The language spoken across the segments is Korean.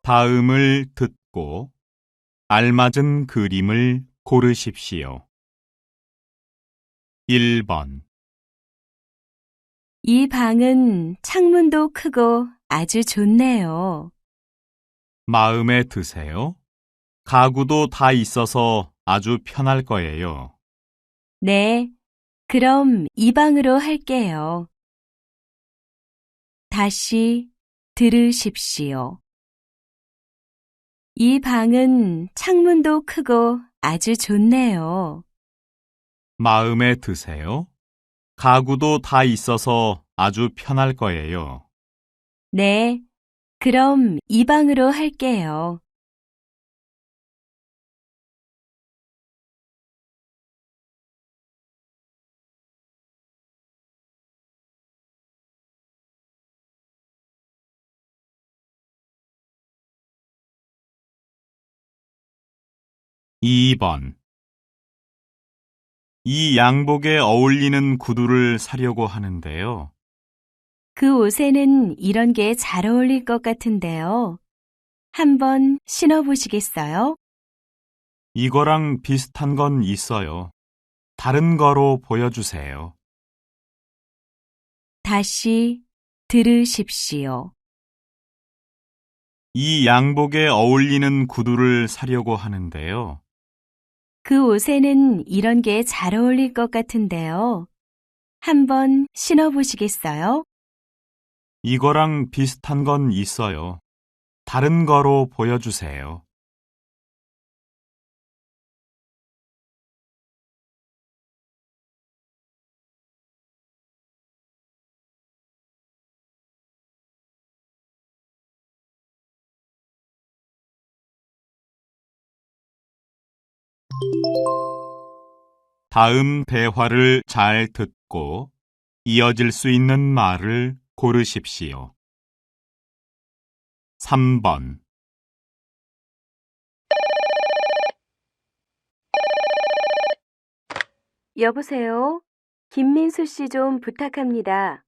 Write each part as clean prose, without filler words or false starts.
다음을 듣고 알맞은 그림을 고르십시오. 1번, 이 방은 창문도 크고 아주 좋네요. 마음에 드세요? 가구도 다 있어서 아주 편할 거예요. 네, 그럼 이 방으로 할게요. 다시 들으십시오. 이 방은 창문도 크고 아주 좋네요. 마음에 드세요? 가구도 다 있어서 아주 편할 거예요. 네, 그럼 이 방으로 할게요. 2번, 이 양복에 어울리는 구두를 사려고 하는데요. 그 옷에는 이런 게 잘 어울릴 것 같은데요. 한번 신어보시겠어요? 이거랑 비슷한 건 있어요. 다른 거로 보여주세요. 다시 들으십시오. 이 양복에 어울리는 구두를 사려고 하는데요. 그 옷에는 이런 게 잘 어울릴 것 같은데요. 한번 신어보시겠어요? 이거랑 비슷한 건 있어요. 다른 거로 보여주세요. '다음 대화를 잘 듣고 이어질 수 있는 말을 고르십시오. 3번, 여보세요? 김민수 씨 좀 부탁합니다.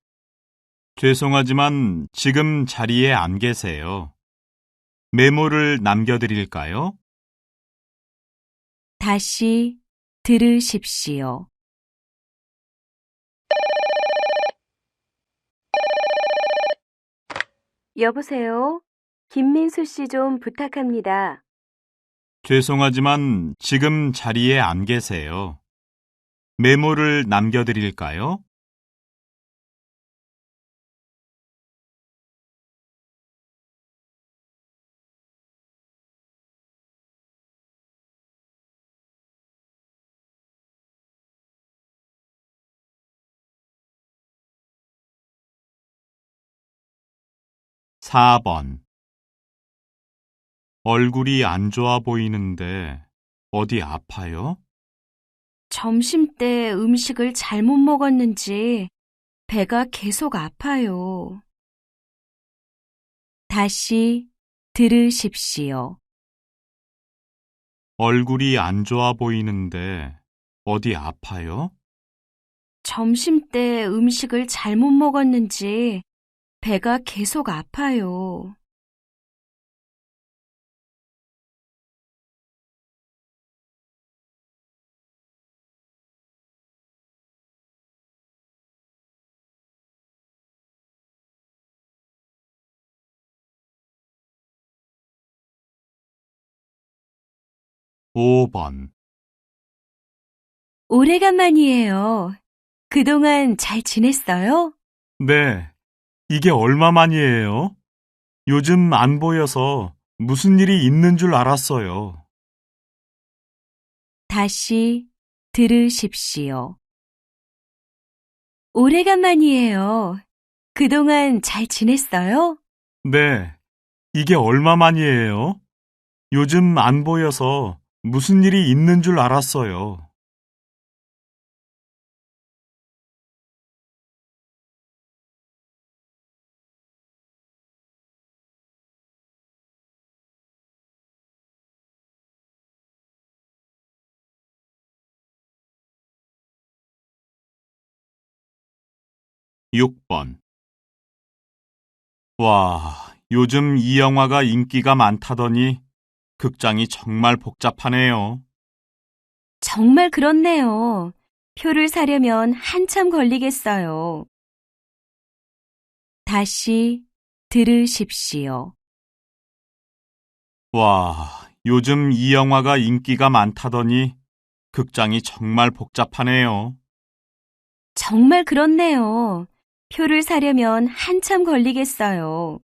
죄송하지만 지금 자리에 안 계세요. 메모를 남겨드릴까요? 다시 들으십시오. 여보세요? 김민수 씨 좀 부탁합니다. 죄송하지만 지금 자리에 안 계세요. 메모를 남겨드릴까요? 4번, 얼굴이 안 좋아 보이는데 어디 아파요? 점심 때 음식을 잘못 먹었는지 배가 계속 아파요. 다시 들으십시오. 얼굴이 안 좋아 보이는데 어디 아파요? 점심 때 음식을 잘못 먹었는지 배가 계속 아파요. 5번, 오래간만이에요. 그동안 잘 지냈어요? 네, 이게 얼마만이에요? 요즘 안 보여서 무슨 일이 있는 줄 알았어요. 다시 들으십시오. 오래간만이에요. 그동안 잘 지냈어요? 네, 이게 얼마만이에요? 요즘 안 보여서 무슨 일이 있는 줄 알았어요. 6번, 와, 요즘 이 영화가 인기가 많다더니 극장이 정말 복잡하네요. 정말 그렇네요. 표를 사려면 한참 걸리겠어요. 다시 들으십시오. 와, 요즘 이 영화가 인기가 많다더니 극장이 정말 복잡하네요. 정말 그렇네요. 표를 사려면 한참 걸리겠어요.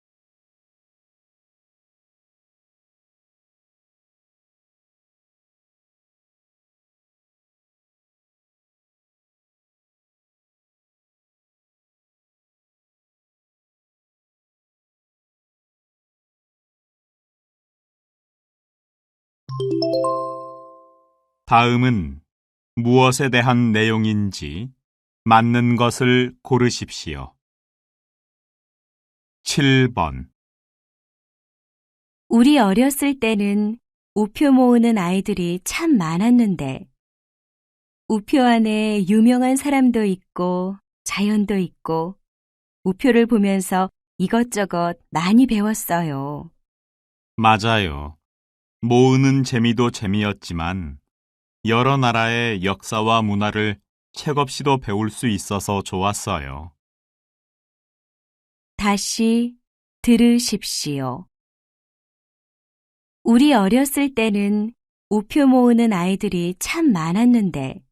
다음은 무엇에 대한 내용인지 맞는 것을 고르십시오. 7번. 우리 어렸을 때는 우표 모으는 아이들이 참 많았는데, 우표 안에 유명한 사람도 있고, 자연도 있고, 우표를 보면서 이것저것 많이 배웠어요. 맞아요. 모으는 재미도 재미였지만 여러 나라의 역사와 문화를 책 없이도 배울 수 있어서 좋았어요. 다시 들으십시오. 우리 어렸을 때는 우표 모으는 아이들이 참 많았는데,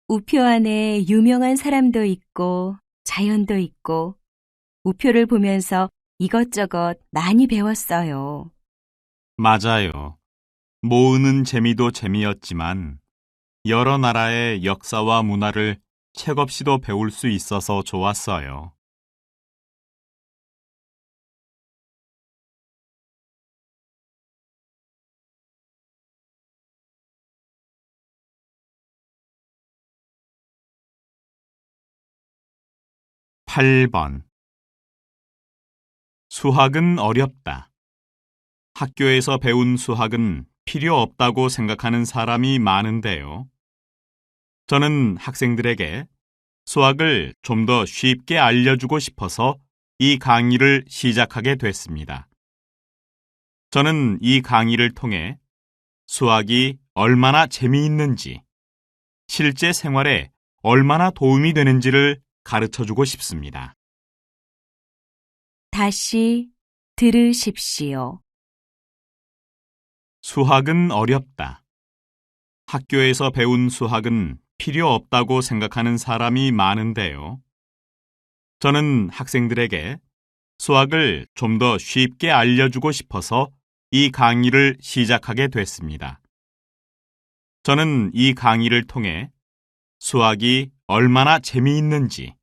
우표 안에 유명한 사람도 있고, 자연도 있고, 우표를 보면서 이것저것 많이 배웠어요. 맞아요. 모으는 재미도 재미였지만 여러 나라의 역사와 문화를 책 없이도 배울 수 있어서 좋았어요. 8번. 수학은 어렵다. 학교에서 배운 수학은 필요 없다고 생각하는 사람이 많은데요. 저는 학생들에게 수학을 좀 더 쉽게 알려주고 싶어서 이 강의를 시작하게 됐습니다. 저는 이 강의를 통해 수학이 얼마나 재미있는지, 실제 생활에 얼마나 도움이 되는지를 가르쳐주고 싶습니다. 다시 들으십시오. 수학은 어렵다. 학교에서 배운 수학은 필요 없다고 생각하는 사람이 많은데요. 저는 학생들에게 수학을 좀 더 쉽게 알려주고 싶어서 이 강의를 시작하게 됐습니다. 저는 이 강의를 통해 수학이 얼마나 재미있는지,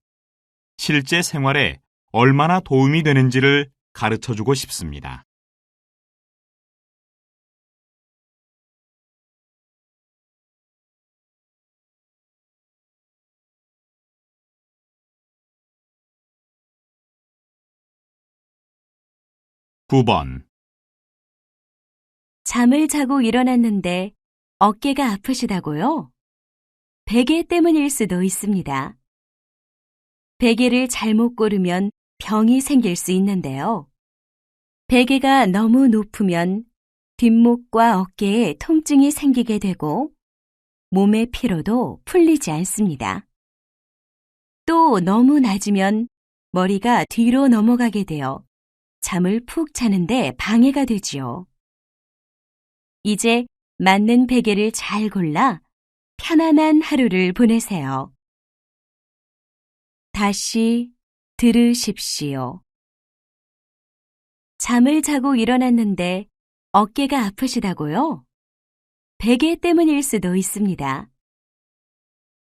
실제 생활에 얼마나 도움이 되는지를 가르쳐주고 싶습니다. (9번) 잠을 자고 일어났는데 어깨가 아프시다고요? 베개 때문일 수도 있습니다. 베개를 잘못 고르면 병이 생길 수 있는데요. 베개가 너무 높으면 뒷목과 어깨에 통증이 생기게 되고 몸의 피로도 풀리지 않습니다. 또 너무 낮으면 머리가 뒤로 넘어가게 되어 잠을 푹 자는데 방해가 되지요. 이제 맞는 베개를 잘 골라 편안한 하루를 보내세요. 다시 들으십시오. 잠을 자고 일어났는데 어깨가 아프시다고요? 베개 때문일 수도 있습니다.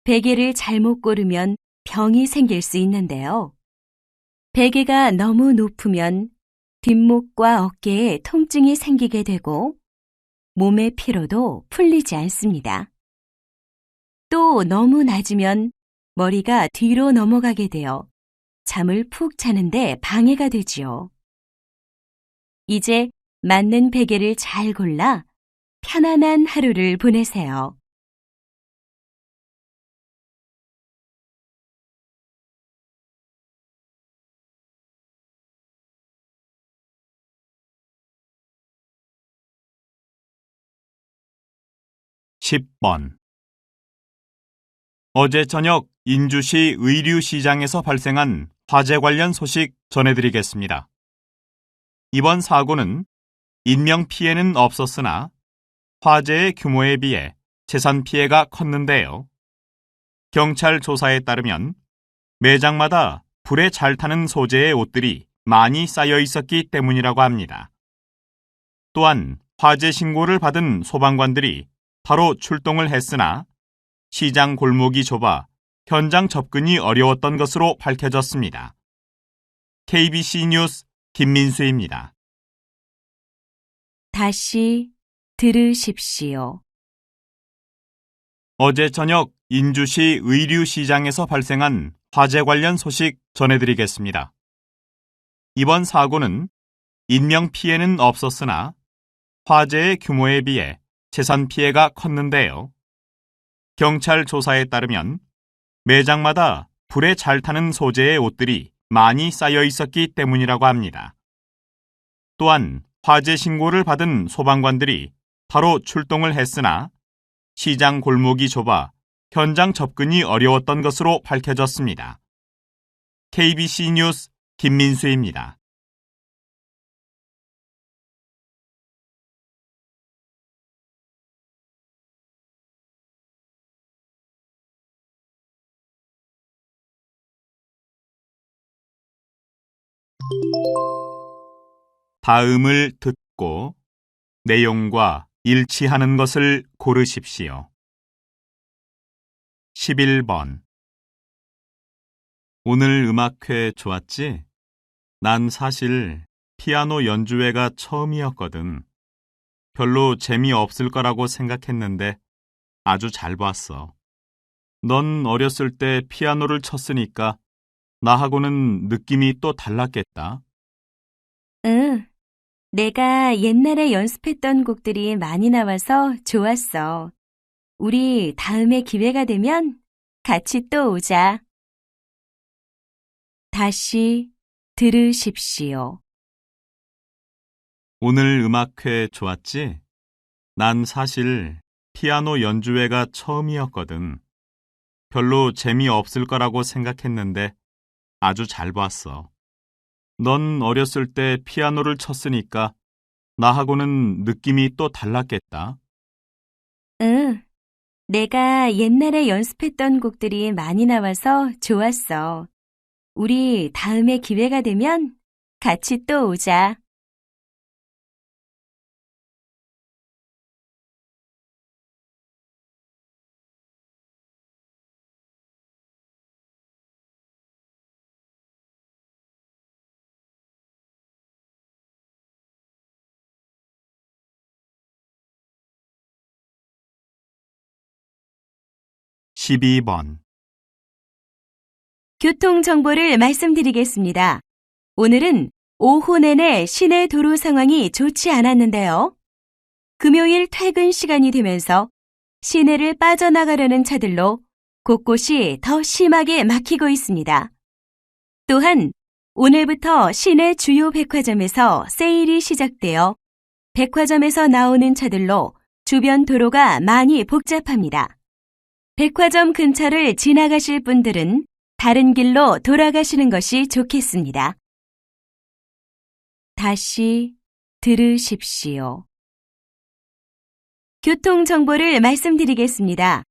베개를 잘못 고르면 병이 생길 수 있는데요. 베개가 너무 높으면 뒷목과 어깨에 통증이 생기게 되고 몸의 피로도 풀리지 않습니다. 또 너무 낮으면 머리가 뒤로 넘어가게 되어 잠을 푹 자는데 방해가 되지요. 이제 맞는 베개를 잘 골라 편안한 하루를 보내세요. 10번. 어제 저녁 인주시 의류시장에서 발생한 화재 관련 소식 전해드리겠습니다. 이번 사고는 인명피해는 없었으나 화재의 규모에 비해 재산 피해가 컸는데요. 경찰 조사에 따르면 매장마다 불에 잘 타는 소재의 옷들이 많이 쌓여 있었기 때문이라고 합니다. 또한 화재 신고를 받은 소방관들이 바로 출동을 했으나 시장 골목이 좁아 현장 접근이 어려웠던 것으로 밝혀졌습니다. KBC 뉴스 김민수입니다. 다시 들으십시오. 어제 저녁 인주시 의류시장에서 발생한 화재 관련 소식 전해드리겠습니다. 이번 사고는 인명피해는 없었으나 화재의 규모에 비해 재산 피해가 컸는데요. 경찰 조사에 따르면 매장마다 불에 잘 타는 소재의 옷들이 많이 쌓여 있었기 때문이라고 합니다. 또한 화재 신고를 받은 소방관들이 바로 출동을 했으나 시장 골목이 좁아 현장 접근이 어려웠던 것으로 밝혀졌습니다. KBC 뉴스 김민수입니다. 다음을 듣고 내용과 일치하는 것을 고르십시오. 11번. 오늘 음악회 좋았지? 난 사실 피아노 연주회가 처음이었거든. 별로 재미없을 거라고 생각했는데 아주 잘 봤어. 넌 어렸을 때 피아노를 쳤으니까 나하고는 느낌이 또 달랐겠다. 응, 내가 옛날에 연습했던 곡들이 많이 나와서 좋았어. 우리 다음에 기회가 되면 같이 또 오자. 다시 들으십시오. 오늘 음악회 좋았지? 난 사실 피아노 연주회가 처음이었거든. 별로 재미없을 거라고 생각했는데 아주 잘 봤어. 넌 어렸을 때 피아노를 쳤으니까 나하고는 느낌이 또 달랐겠다. 응, 내가 옛날에 연습했던 곡들이 많이 나와서 좋았어. 우리 다음에 기회가 되면 같이 또 오자. 십이 번. 교통 정보를 말씀드리겠습니다. 오늘은 오후 내내 시내 도로 상황이 좋지 않았는데요. 금요일 퇴근 시간이 되면서 시내를 빠져나가려는 차들로 곳곳이 더 심하게 막히고 있습니다. 또한 오늘부터 시내 주요 백화점에서 세일이 시작되어 백화점에서 나오는 차들로 주변 도로가 많이 복잡합니다. 백화점 근처를 지나가실 분들은 다른 길로 돌아가시는 것이 좋겠습니다. 다시 들으십시오. 교통 정보를 말씀드리겠습니다.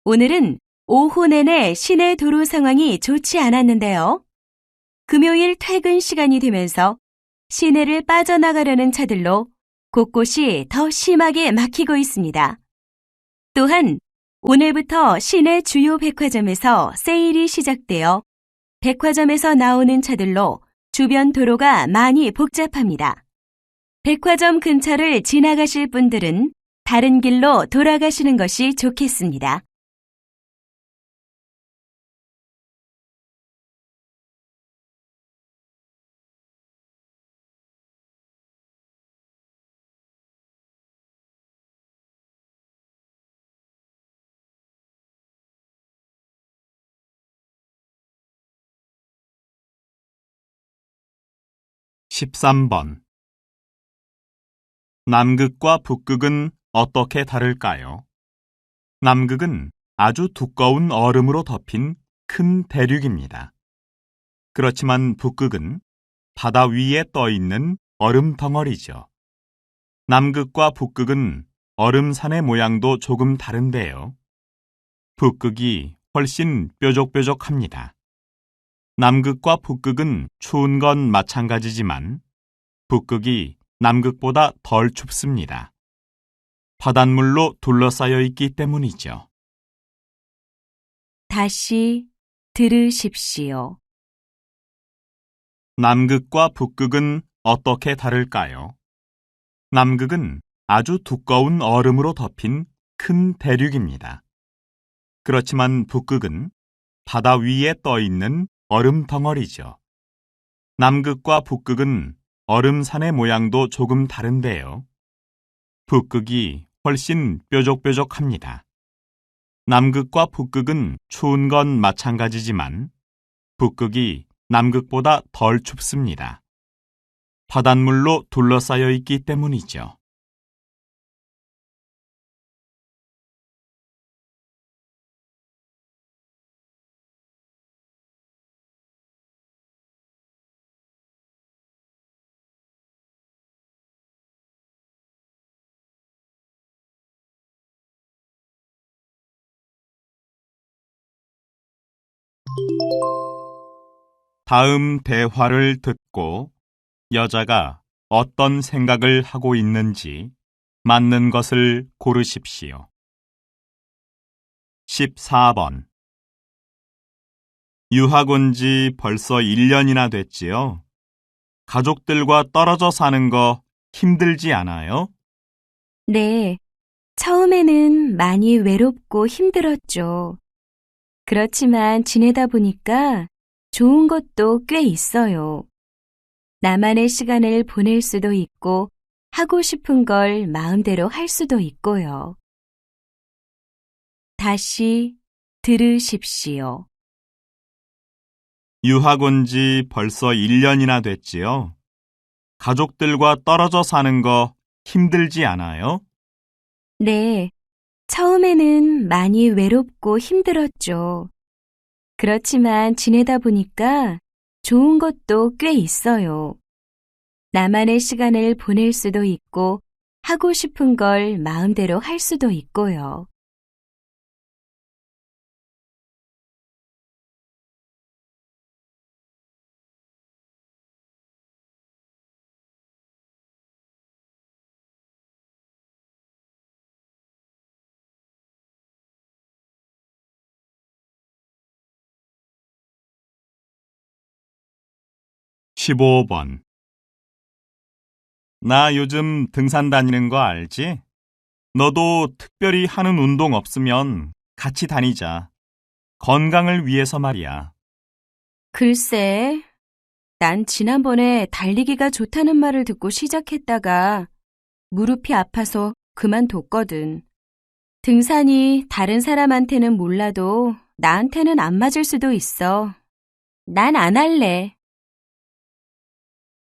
오늘은 오후 내내 시내 도로 상황이 좋지 않았는데요. 금요일 퇴근 시간이 되면서 시내를 빠져나가려는 차들로 곳곳이 더 심하게 막히고 있습니다. 또한 오늘부터 시내 주요 백화점에서 세일이 시작되어 백화점에서 나오는 차들로 주변 도로가 많이 복잡합니다. 백화점 근처를 지나가실 분들은 다른 길로 돌아가시는 것이 좋겠습니다. 십삼 번. 남극과 북극은 어떻게 다를까요? 남극은 아주 두꺼운 얼음으로 덮인 큰 대륙입니다. 그렇지만 북극은 바다 위에 떠 있는 얼음 덩어리죠. 남극과 북극은 얼음산의 모양도 조금 다른데요. 북극이 훨씬 뾰족뾰족합니다. 남극과 북극은 추운 건 마찬가지지만 북극이 남극보다 덜 춥습니다. 바닷물로 둘러싸여 있기 때문이죠. 다시 들으십시오. 남극과 북극은 어떻게 다를까요? 남극은 아주 두꺼운 얼음으로 덮인 큰 대륙입니다. 그렇지만 북극은 바다 위에 떠 있는 얼음 덩어리죠. 남극과 북극은 얼음산의 모양도 조금 다른데요. 북극이 훨씬 뾰족뾰족합니다. 남극과 북극은 추운 건 마찬가지지만 북극이 남극보다 덜 춥습니다. 바닷물로 둘러싸여 있기 때문이죠. 다음 대화를 듣고 여자가 어떤 생각을 하고 있는지 맞는 것을 고르십시오. 14번. 유학 온 지 벌써 1년이나 됐지요? 가족들과 떨어져 사는 거 힘들지 않아요? 네, 처음에는 많이 외롭고 힘들었죠. 그렇지만 지내다 보니까 좋은 것도 꽤 있어요. 나만의 시간을 보낼 수도 있고, 하고 싶은 걸 마음대로 할 수도 있고요. 다시 들으십시오. 유학 온 지 벌써 1년이나 됐지요? 가족들과 떨어져 사는 거 힘들지 않아요? 네, 처음에는 많이 외롭고 힘들었죠. 그렇지만 지내다 보니까 좋은 것도 꽤 있어요. 나만의 시간을 보낼 수도 있고, 하고 싶은 걸 마음대로 할 수도 있고요. 십오 번. 나 요즘 등산 다니는 거 알지? 너도 특별히 하는 운동 없으면 같이 다니자. 건강을 위해서 말이야. 글쎄, 난 지난번에 달리기가 좋다는 말을 듣고 시작했다가 무릎이 아파서 그만뒀거든. 등산이 다른 사람한테는 몰라도 나한테는 안 맞을 수도 있어. 난 안 할래.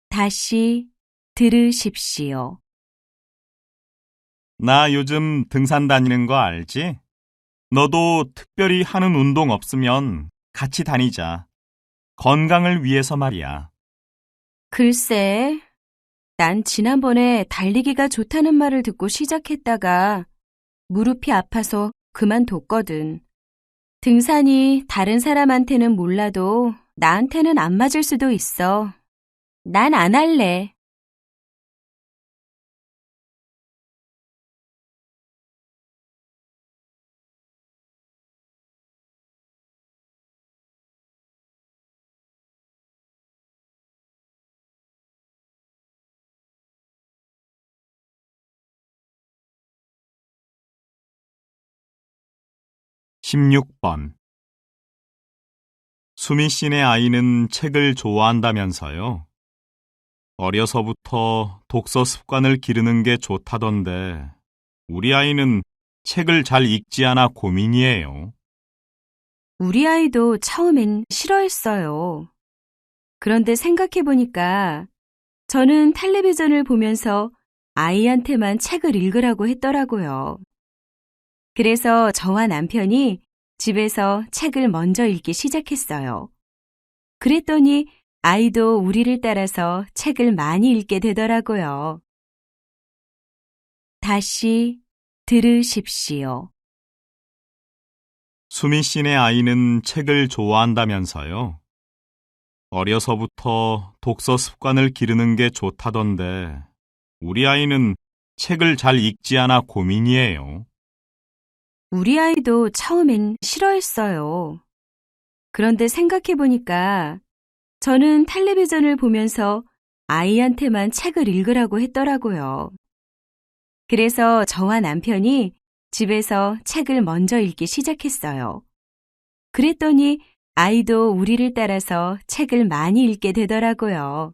다시 들으십시오. 나 요즘 등산 다니는 거 알지? 너도 특별히 하는 운동 없으면 같이 다니자. 건강을 위해서 말이야. 글쎄, 난 지난번에 달리기가 좋다는 말을 듣고 시작했다가 무릎이 아파서 그만뒀거든. 등산이 다른 사람한테는 몰라도 나한테는 안 맞을 수도 있어. 난 안 할래. 십육 번. 수미 씨네 아이는 책을 좋아한다면서요? 어려서부터 독서 습관을 기르는 게 좋다던데 우리 아이는 책을 잘 읽지 않아 고민이에요. 우리 아이도 처음엔 싫어했어요. 그런데 생각해보니까 저는 텔레비전을 보면서 아이한테만 책을 읽으라고 했더라고요. 그래서 저와 남편이 집에서 책을 먼저 읽기 시작했어요. 그랬더니 아이도 우리를 따라서 책을 많이 읽게 되더라고요. 다시 들으십시오. 수미 씨네 아이는 책을 좋아한다면서요? 어려서부터 독서 습관을 기르는 게 좋다던데, 우리 아이는 책을 잘 읽지 않아 고민이에요. 우리 아이도 처음엔 싫어했어요. 그런데 생각해 보니까 저는 텔레비전을 보면서 아이한테만 책을 읽으라고 했더라고요. 그래서 저와 남편이 집에서 책을 먼저 읽기 시작했어요. 그랬더니 아이도 우리를 따라서 책을 많이 읽게 되더라고요.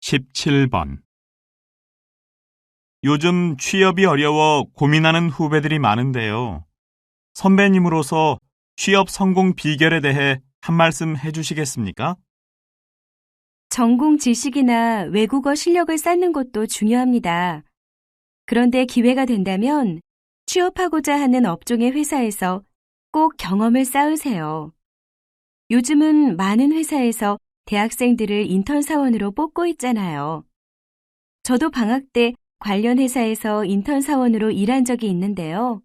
(17번) 요즘 취업이 어려워 고민하는 후배들이 많은데요. 선배님으로서 취업 성공 비결에 대해 한 말씀 해주시겠습니까? 전공 지식이나 외국어 실력을 쌓는 것도 중요합니다. 그런데 기회가 된다면 취업하고자 하는 업종의 회사에서 꼭 경험을 쌓으세요. 요즘은 많은 회사에서 대학생들을 인턴 사원으로 뽑고 있잖아요. 저도 방학 때 관련 회사에서 인턴 사원으로 일한 적이 있는데요.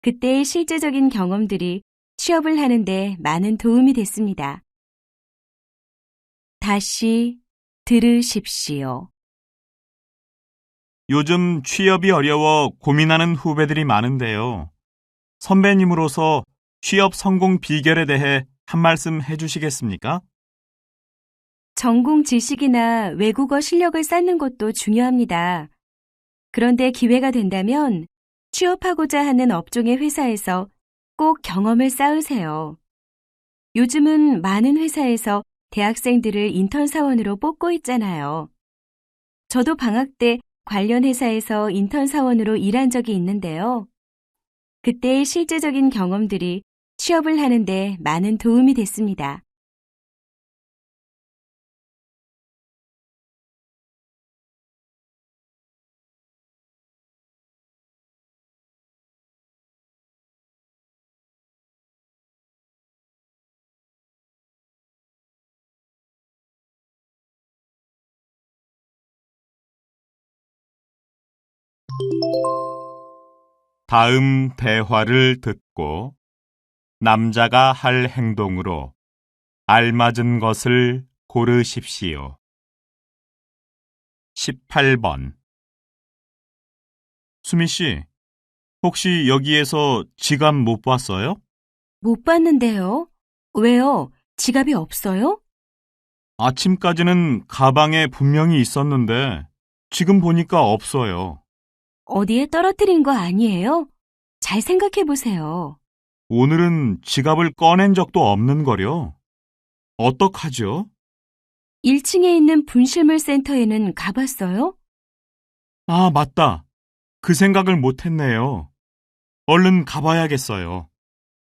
그때의 실제적인 경험들이 취업을 하는데 많은 도움이 됐습니다. 다시 들으십시오. 요즘 취업이 어려워 고민하는 후배들이 많은데요. 선배님으로서 취업 성공 비결에 대해 한 말씀 해주시겠습니까? 전공 지식이나 외국어 실력을 쌓는 것도 중요합니다. 그런데 기회가 된다면 취업하고자 하는 업종의 회사에서 꼭 경험을 쌓으세요. 요즘은 많은 회사에서 대학생들을 인턴 사원으로 뽑고 있잖아요. 저도 방학 때 관련 회사에서 인턴 사원으로 일한 적이 있는데요. 그때의 실제적인 경험들이 취업을 하는데 많은 도움이 됐습니다. 다음 대화를 듣고 남자가 할 행동으로 알맞은 것을 고르십시오. 18번. 수미 씨, 혹시 여기에서 지갑 못 봤어요? 못 봤는데요. 왜요? 지갑이 없어요? 아침까지는 가방에 분명히 있었는데 지금 보니까 없어요. 어디에 떨어뜨린 거 아니에요? 잘 생각해 보세요. 오늘은 지갑을 꺼낸 적도 없는 거려. 어떡하죠? 1층에 있는 분실물 센터에는 가봤어요? 아, 맞다. 그 생각을 못 했네요. 얼른 가봐야겠어요.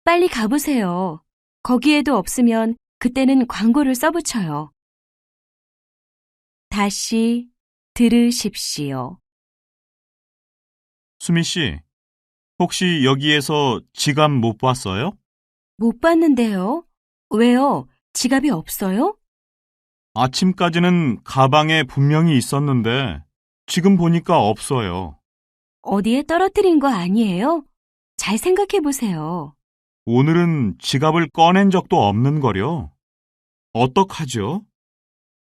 빨리 가보세요. 거기에도 없으면 그때는 광고를 써붙여요. 다시 들으십시오. 수미 씨, 혹시 여기에서 지갑 못 봤어요? 못 봤는데요. 왜요? 지갑이 없어요? 아침까지는 가방에 분명히 있었는데 지금 보니까 없어요. 어디에 떨어뜨린 거 아니에요? 잘 생각해 보세요. 오늘은 지갑을 꺼낸 적도 없는 거려. 어떡하죠?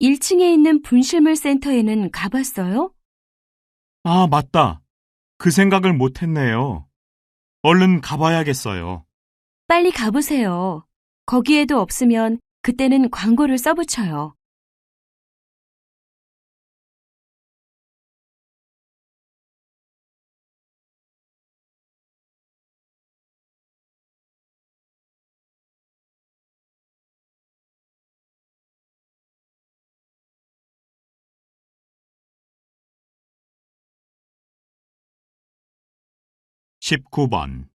1층에 있는 분실물 센터에는 가봤어요? 아, 맞다. 그 생각을 못 했네요. 얼른 가봐야겠어요. 빨리 가보세요. 거기에도 없으면 그때는 광고를 써붙여요. 19번.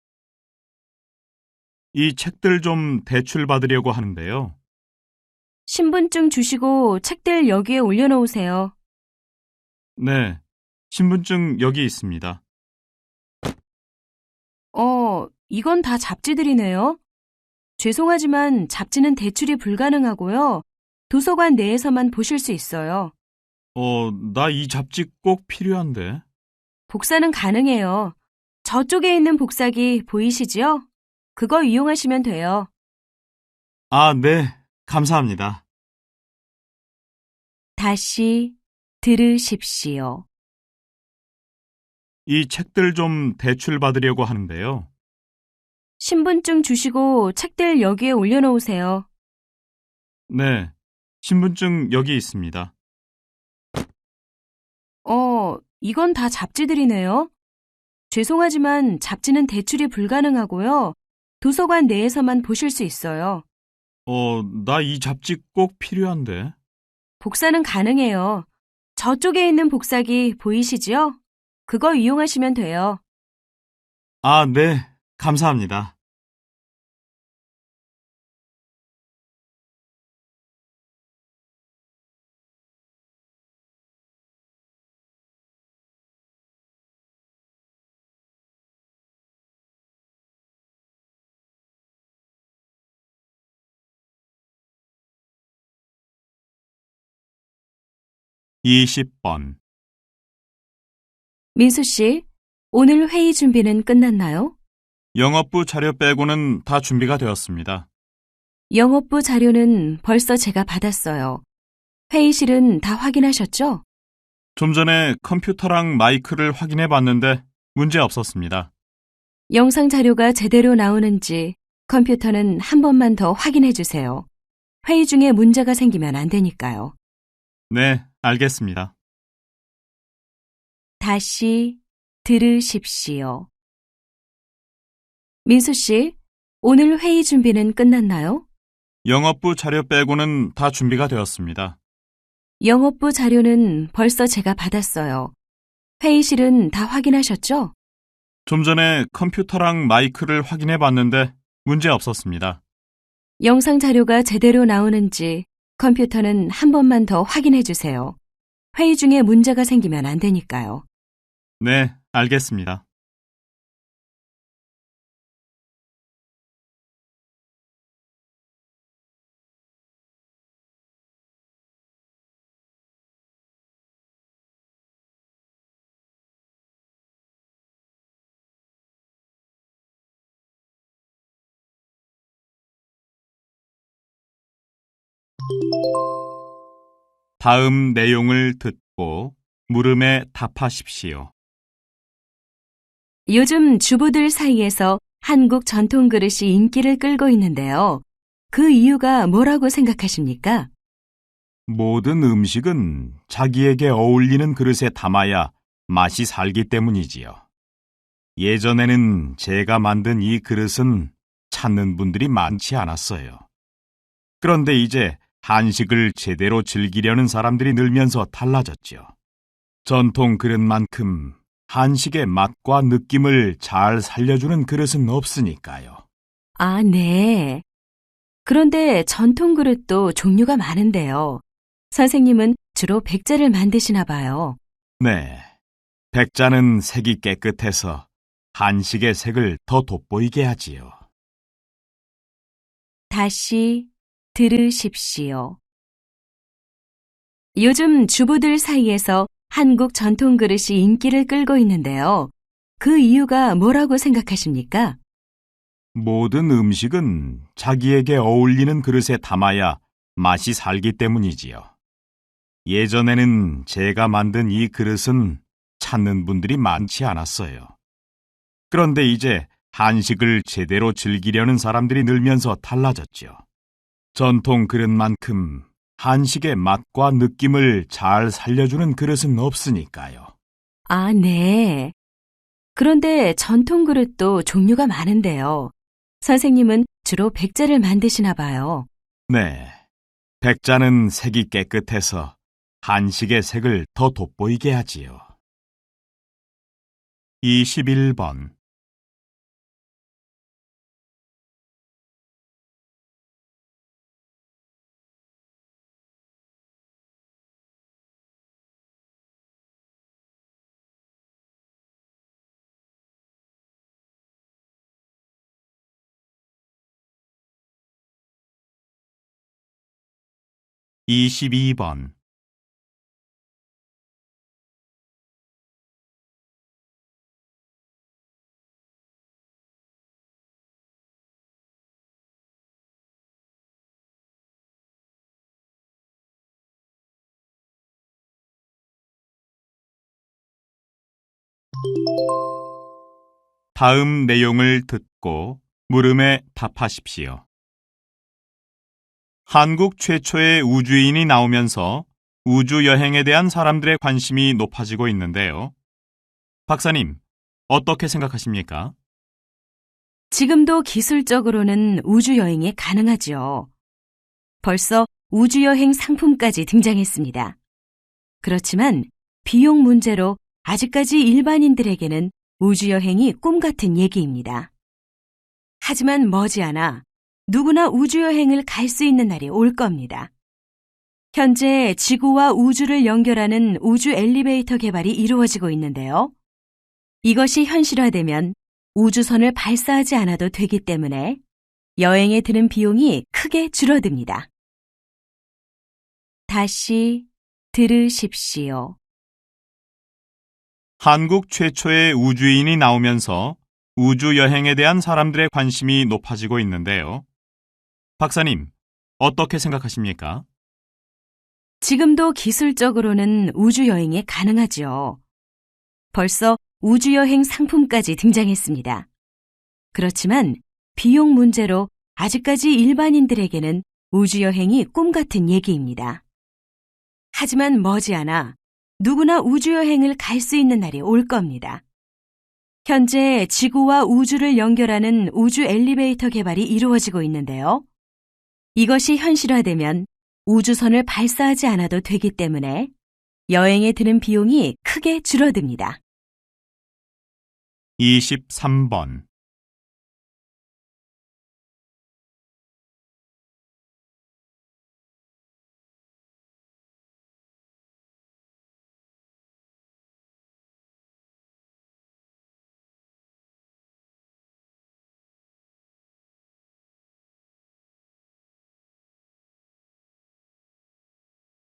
이 책들 좀 대출 받으려고 하는데요. 신분증 주시고 책들 여기에 올려놓으세요. 네, 신분증 여기 있습니다. 이건 다 잡지들이네요. 죄송하지만 잡지는 대출이 불가능하고요. 도서관 내에서만 보실 수 있어요. 나 이 잡지 꼭 필요한데. 복사는 가능해요. 저쪽에 있는 복사기 보이시지요? 그거 이용하시면 돼요. 아, 네, 감사합니다. 다시 들으십시오. 이 책들 좀 대출 받으려고 하는데요. 신분증 주시고 책들 여기에 올려놓으세요. 네, 신분증 여기 있습니다. 이건 다 잡지들이네요. 죄송하지만 잡지는 대출이 불가능하고요. 도서관 내에서만 보실 수 있어요. 나 이 잡지 꼭 필요한데. 복사는 가능해요. 저쪽에 있는 복사기 보이시지요? 그거 이용하시면 돼요. 아, 네, 감사합니다. 이십 번. 민수 씨, 오늘 회의 준비는 끝났나요? 영업부 자료 빼고는 다 준비가 되었습니다. 영업부 자료는 벌써 제가 받았어요. 회의실은 다 확인하셨죠? 좀 전에 컴퓨터랑 마이크를 확인해 봤는데 문제 없었습니다. 영상 자료가 제대로 나오는지 컴퓨터는 한 번만 더 확인해 주세요. 회의 중에 문제가 생기면 안 되니까요. 네, 알겠습니다. 다시 들으십시오. 민수 씨, 오늘 회의 준비는 끝났나요? 영업부 자료 빼고는 다 준비가 되었습니다. 영업부 자료는 벌써 제가 받았어요. 회의실은 다 확인하셨죠? 좀 전에 컴퓨터랑 마이크를 확인해 봤는데 문제 없었습니다. 영상 자료가 제대로 나오는지 컴퓨터는 한 번만 더 확인해 주세요. 회의 중에 문제가 생기면 안 되니까요. 네, 알겠습니다. 다음 내용을 듣고 물음에 답하십시오. 요즘 주부들 사이에서 한국 전통 그릇이 인기를 끌고 있는데요. 그 이유가 뭐라고 생각하십니까? 모든 음식은 자기에게 어울리는 그릇에 담아야 맛이 살기 때문이지요. 예전에는 제가 만든 이 그릇은 찾는 분들이 많지 않았어요. 그런데 이제 한식을 제대로 즐기려는 사람들이 늘면서 달라졌죠. 전통 그릇만큼 한식의 맛과 느낌을 잘 살려주는 그릇은 없으니까요. 아, 네. 그런데 전통 그릇도 종류가 많은데요. 선생님은 주로 백자를 만드시나 봐요. 네, 백자는 색이 깨끗해서 한식의 색을 더 돋보이게 하지요. 다시 들으십시오. 요즘 주부들 사이에서 한국 전통 그릇이 인기를 끌고 있는데요. 그 이유가 뭐라고 생각하십니까? 모든 음식은 자기에게 어울리는 그릇에 담아야 맛이 살기 때문이지요. 예전에는 제가 만든 이 그릇은 찾는 분들이 많지 않았어요. 그런데 이제 한식을 제대로 즐기려는 사람들이 늘면서 달라졌죠. 전통 그릇만큼 한식의 맛과 느낌을 잘 살려주는 그릇은 없으니까요. 아, 네. 그런데 전통 그릇도 종류가 많은데요. 선생님은 주로 백자를 만드시나 봐요. 네, 백자는 색이 깨끗해서 한식의 색을 더 돋보이게 하지요. 21번. 22번. 다음 내용을 듣고 물음에 답하십시오. 한국 최초의 우주인이 나오면서 우주 여행에 대한 사람들의 관심이 높아지고 있는데요. 박사님, 어떻게 생각하십니까? 지금도 기술적으로는 우주여행이 가능하지요. 벌써 우주여행 상품까지 등장했습니다. 그렇지만 비용 문제로 아직까지 일반인들에게는 우주여행이 꿈 같은 얘기입니다. 하지만 머지않아 누구나 우주여행을 갈 수 있는 날이 올 겁니다. 현재 지구와 우주를 연결하는 우주 엘리베이터 개발이 이루어지고 있는데요. 이것이 현실화되면 우주선을 발사하지 않아도 되기 때문에 여행에 드는 비용이 크게 줄어듭니다. 다시 들으십시오. 한국 최초의 우주인이 나오면서 우주 여행에 대한 사람들의 관심이 높아지고 있는데요. 박사님, 어떻게 생각하십니까? 지금도 기술적으로는 우주여행이 가능하지요. 벌써 우주여행 상품까지 등장했습니다. 그렇지만 비용 문제로 아직까지 일반인들에게는 우주여행이 꿈 같은 얘기입니다. 하지만 머지않아 누구나 우주여행을 갈 수 있는 날이 올 겁니다. 현재 지구와 우주를 연결하는 우주 엘리베이터 개발이 이루어지고 있는데요. 이것이 현실화되면 우주선을 발사하지 않아도 되기 때문에 여행에 드는 비용이 크게 줄어듭니다. 23번.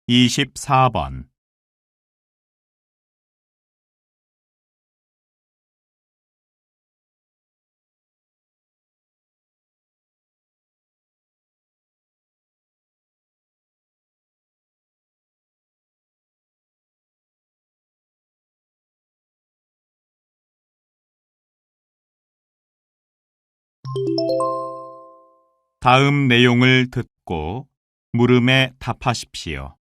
이십사 번. 다음 내용을 듣고 물음에 답하십시오.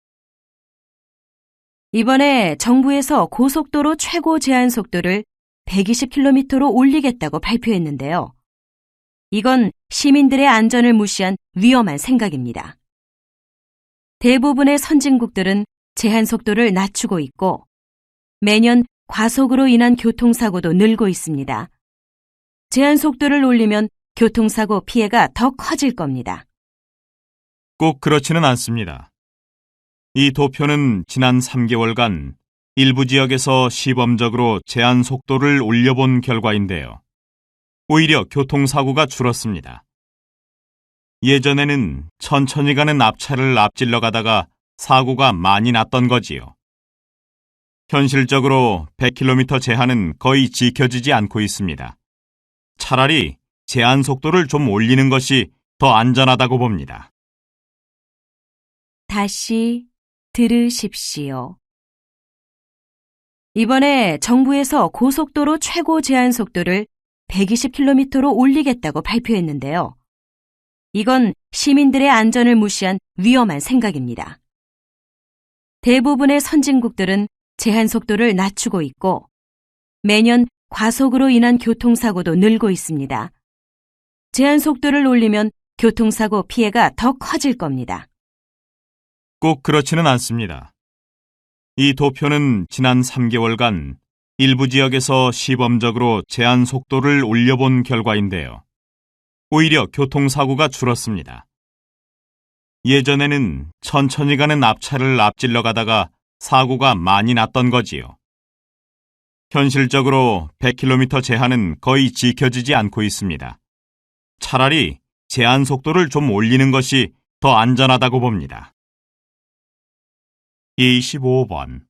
이번에 정부에서 고속도로 최고 제한 속도를 120km로 올리겠다고 발표했는데요. 이건 시민들의 안전을 무시한 위험한 생각입니다. 대부분의 선진국들은 제한 속도를 낮추고 있고 매년 과속으로 인한 교통사고도 늘고 있습니다. 제한 속도를 올리면 교통사고 피해가 더 커질 겁니다. 꼭 그렇지는 않습니다. 이 도표는 지난 3개월간 일부 지역에서 시범적으로 제한 속도를 올려본 결과인데요. 오히려 교통사고가 줄었습니다. 예전에는 천천히 가는 앞차를 앞질러 가다가 사고가 많이 났던 거지요. 현실적으로 100km 제한은 거의 지켜지지 않고 있습니다. 차라리 제한 속도를 좀 올리는 것이 더 안전하다고 봅니다. 다시 들으십시오. 이번에 정부에서 고속도로 최고 제한 속도를 120km로 올리겠다고 발표했는데요. 이건 시민들의 안전을 무시한 위험한 생각입니다. 대부분의 선진국들은 제한 속도를 낮추고 있고 매년 과속으로 인한 교통사고도 늘고 있습니다. 제한 속도를 올리면 교통사고 피해가 더 커질 겁니다. 꼭 그렇지는 않습니다. 이 도표는 지난 3개월간 일부 지역에서 시범적으로 제한 속도를 올려본 결과인데요. 오히려 교통사고가 줄었습니다. 예전에는 천천히 가는 앞차를 앞질러 가다가 사고가 많이 났던 거지요. 현실적으로 100km 제한은 거의 지켜지지 않고 있습니다. 차라리 제한 속도를 좀 올리는 것이 더 안전하다고 봅니다. 25번.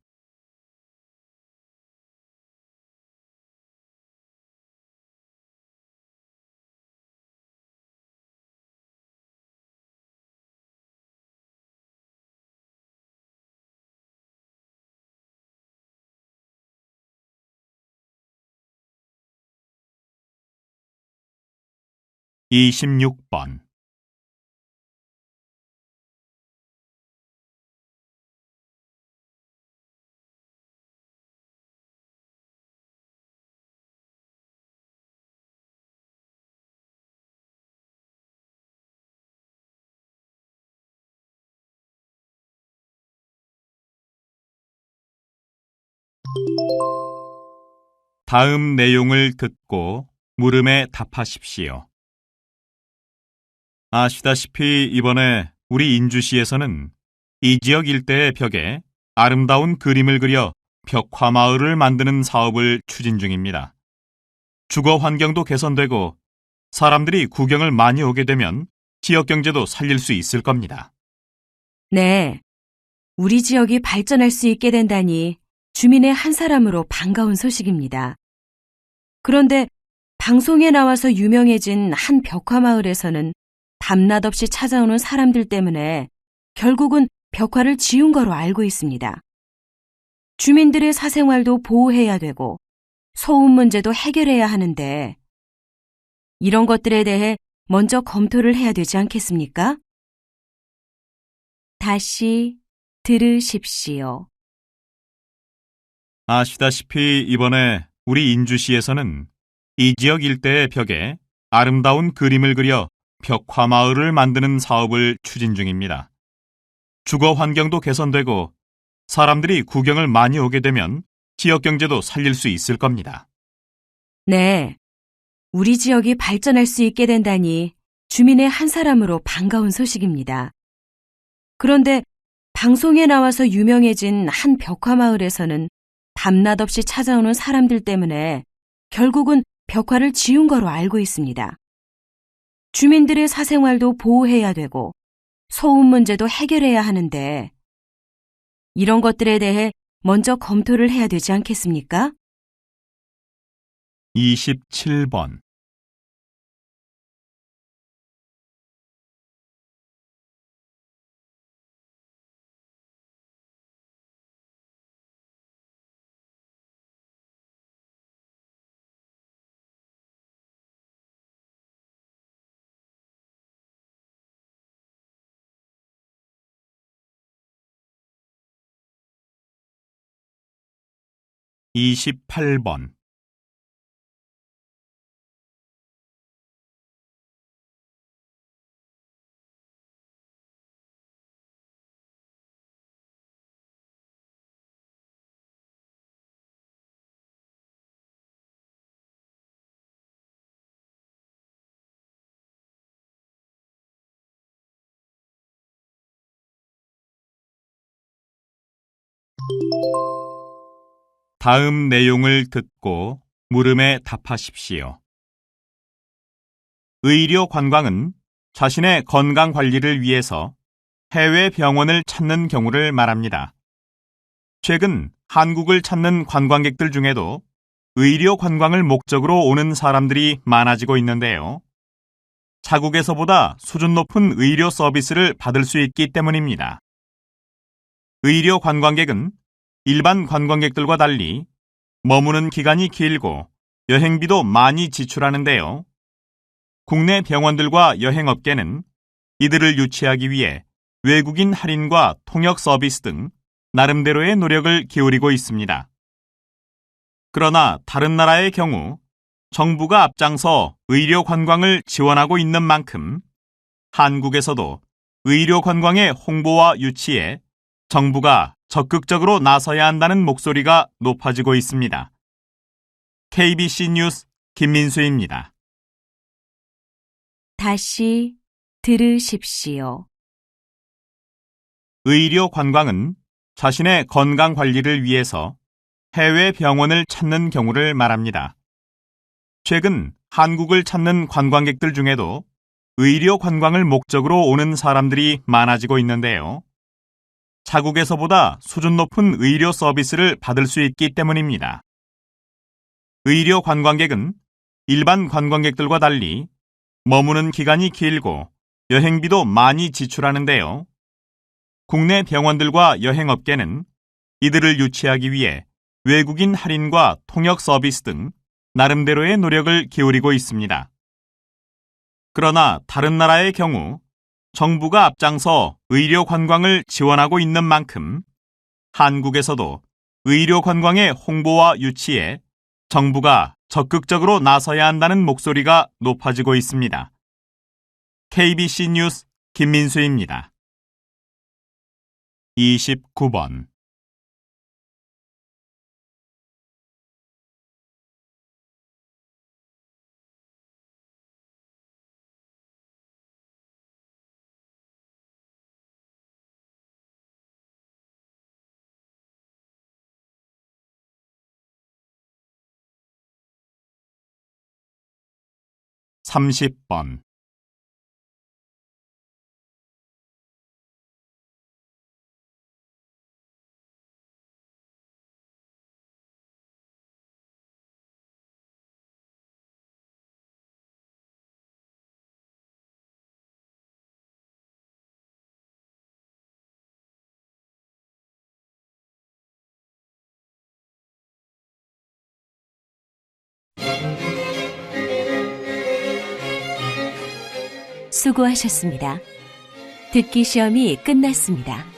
26번. '다음 내용을 듣고 물음에 답하십시오. 아시다시피 이번에 우리 인주시에서는 이 지역 일대의 벽에 아름다운 그림을 그려 벽화마을을 만드는 사업을 추진 중입니다. 주거 환경도 개선되고 사람들이 구경을 많이 오게 되면 지역 경제도 살릴 수 있을 겁니다. 네. 우리 지역이 발전할 수 있게 된다니 주민의 한 사람으로 반가운 소식입니다. 그런데 방송에 나와서 유명해진 한 벽화마을에서는 밤낮 없이 찾아오는 사람들 때문에 결국은 벽화를 지운 거로 알고 있습니다. 주민들의 사생활도 보호해야 되고 소음 문제도 해결해야 하는데 이런 것들에 대해 먼저 검토를 해야 되지 않겠습니까? 다시 들으십시오. 아시다시피 이번에 우리 인주시에서는 이 지역 일대의 벽에 아름다운 그림을 그려 벽화마을을 만드는 사업을 추진 중입니다. 주거 환경도 개선되고 사람들이 구경을 많이 오게 되면 지역 경제도 살릴 수 있을 겁니다. 네. 우리 지역이 발전할 수 있게 된다니 주민의 한 사람으로 반가운 소식입니다. 그런데 방송에 나와서 유명해진 한 벽화마을에서는 밤낮 없이 찾아오는 사람들 때문에 결국은 벽화를 지운 거로 알고 있습니다. 주민들의 사생활도 보호해야 되고 소음 문제도 해결해야 하는데 이런 것들에 대해 먼저 검토를 해야 되지 않겠습니까? 27번. 28번. '다음 내용을 듣고 물음에 답하십시오. 의료 관광은 자신의 건강 관리를 위해서 해외 병원을 찾는 경우를 말합니다. 최근 한국을 찾는 관광객들 중에도 의료 관광을 목적으로 오는 사람들이 많아지고 있는데요. 자국에서보다 수준 높은 의료 서비스를 받을 수 있기 때문입니다. 의료 관광객은 일반 관광객들과 달리 머무는 기간이 길고 여행비도 많이 지출하는데요. 국내 병원들과 여행업계는 이들을 유치하기 위해 외국인 할인과 통역 서비스 등 나름대로의 노력을 기울이고 있습니다. 그러나 다른 나라의 경우 정부가 앞장서 의료 관광을 지원하고 있는 만큼 한국에서도 의료 관광의 홍보와 유치에 정부가 적극적으로 나서야 한다는 목소리가 높아지고 있습니다. KBC 뉴스 김민수입니다. 다시 들으십시오. 의료 관광은 자신의 건강 관리를 위해서 해외 병원을 찾는 경우를 말합니다. 최근 한국을 찾는 관광객들 중에도 의료 관광을 목적으로 오는 사람들이 많아지고 있는데요. 타국에서보다 수준 높은 의료 서비스를 받을 수 있기 때문입니다. 의료 관광객은 일반 관광객들과 달리 머무는 기간이 길고 여행비도 많이 지출하는데요. 국내 병원들과 여행업계는 이들을 유치하기 위해 외국인 할인과 통역 서비스 등 나름대로의 노력을 기울이고 있습니다. 그러나 다른 나라의 경우 정부가 앞장서 의료 관광을 지원하고 있는 만큼 한국에서도 의료 관광의 홍보와 유치에 정부가 적극적으로 나서야 한다는 목소리가 높아지고 있습니다. KBC 뉴스 김민수입니다. 29번 30번 '수고하셨습니다. 듣기 시험이 끝났습니다.